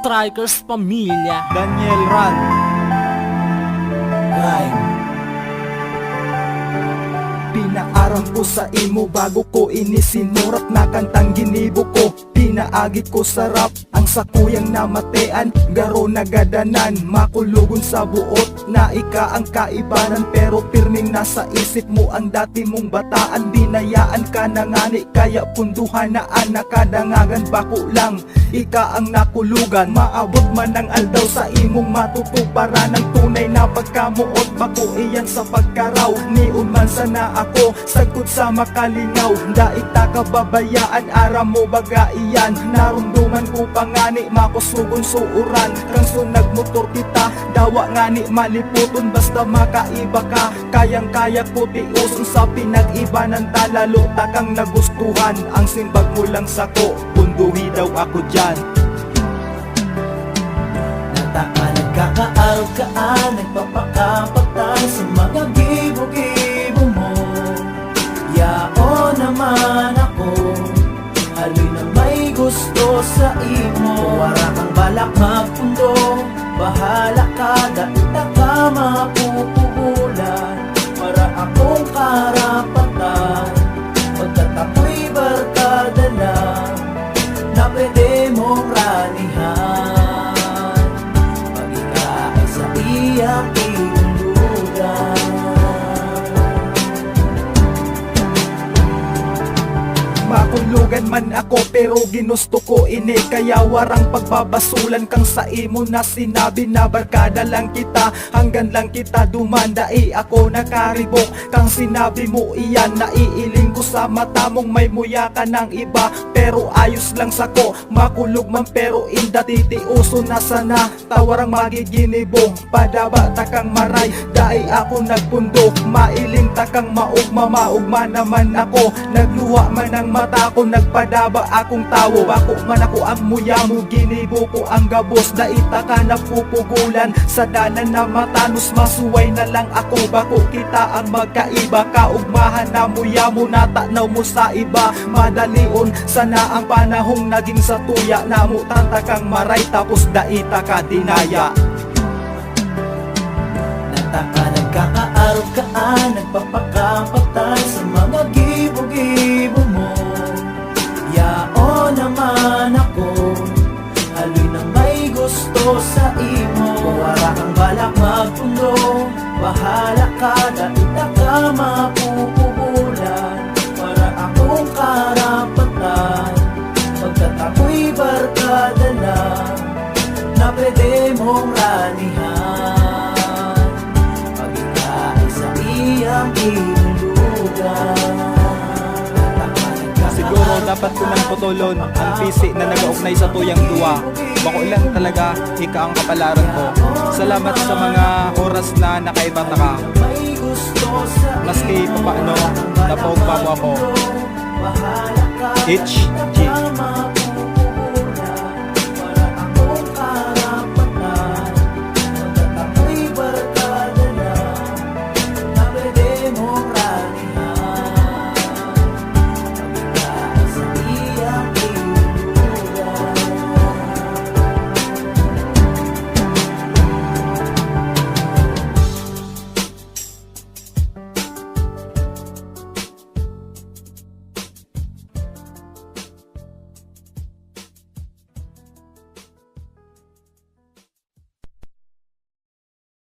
Strikers Pamilya. Daniel Ran. Pinaaram ko sa imo bago ko inisinurat na kantang ginibo ko. Pinaagit ko sa rap ang sakuyang namatean, garo nagadanan, makulugon sa buot na ika ang kaibanan. Pero pirming nasa isip mo ang dati mong bataan, binayaan ka na ngani kaya punduhan na nakadangagan. Bako lang ika ang nakulugan, maabot man ang aldaw sa imong matutuparan ng tunay na pagkamuot. Bako iyan sa pagkaraw, niun man sana ako sagkot sa makalingaw. Daita kababayaan, ara mo baga iyan, narumduman ko pangani makusugon suuran. Kang sunag motor kita, dawa ngani maliputon basta makaiba ka. Kayang kaya ko tiuson sa pinag-iba ng talalo, takang nagustuhan. Ang simbag mo lang sako, punduhi daw ako dyan. Nataka nagkakaaraw ka, nagpapakapatay sa mga gibo-gibo mo. Yao naman ako, haloy na may gusto sa imo. Wara kang balak magpundo, bahala ka, daita ka mapupugulan. Para akong karapatan, pagkat ako'y barkada lang, na pwede mong ranihan. Pag ika ay sa iyang inulugan. Makulugan man ako pero ginusto ko ini, kaya warang pagbabasulan kang sa imo na sinabi na barkada lang kita, hanggan lang kita dumandai. Ako nakaribok kang sinabi mo iyan, naiiling ko sa mata mong may muya ka ng iba. Pero ayos lang sako, makulog man pero inda titiuso na sana. Tawarang magiginibong, padaba takang maray, dai ako nagpundo. Mailing takang maugma, maugma naman ako. Nagluwa man ang mata ko, nagpadaba akong tawo. Bako man ako ang muya mo, ginibo ko ang gabos. Daita ka napupugulan sa dalan na matanos, masuway na lang ako. Bako kita ang magkaiba, kaugmahan na muya mo, natanaw mo sa iba. Madalion sana ang panahong naging sa tuya, namo tatakang maray tapos daita ka dinaya. Nataka nagkakaaraw ka, nagpapakapatay sa mga gibo-gibo mo. Yao naman ako, haloy na may gusto sa imo. Wala kang balak magpundo, bahala ka, daita ka mapupugulan. Para akong karapatan, pagkat ako'y barkada lang, na pwede mong ranihan. Pag ika ay sa iyang inulugan. Siguro dapat ko nang putulon ang pisi na nagaugnay sa tuyang duwa. Bako lang talaga ika ang kapalaran ko. Salamat sa mga oras na nakaibata ka. Maski papaano, napawag pa mo ako. HG.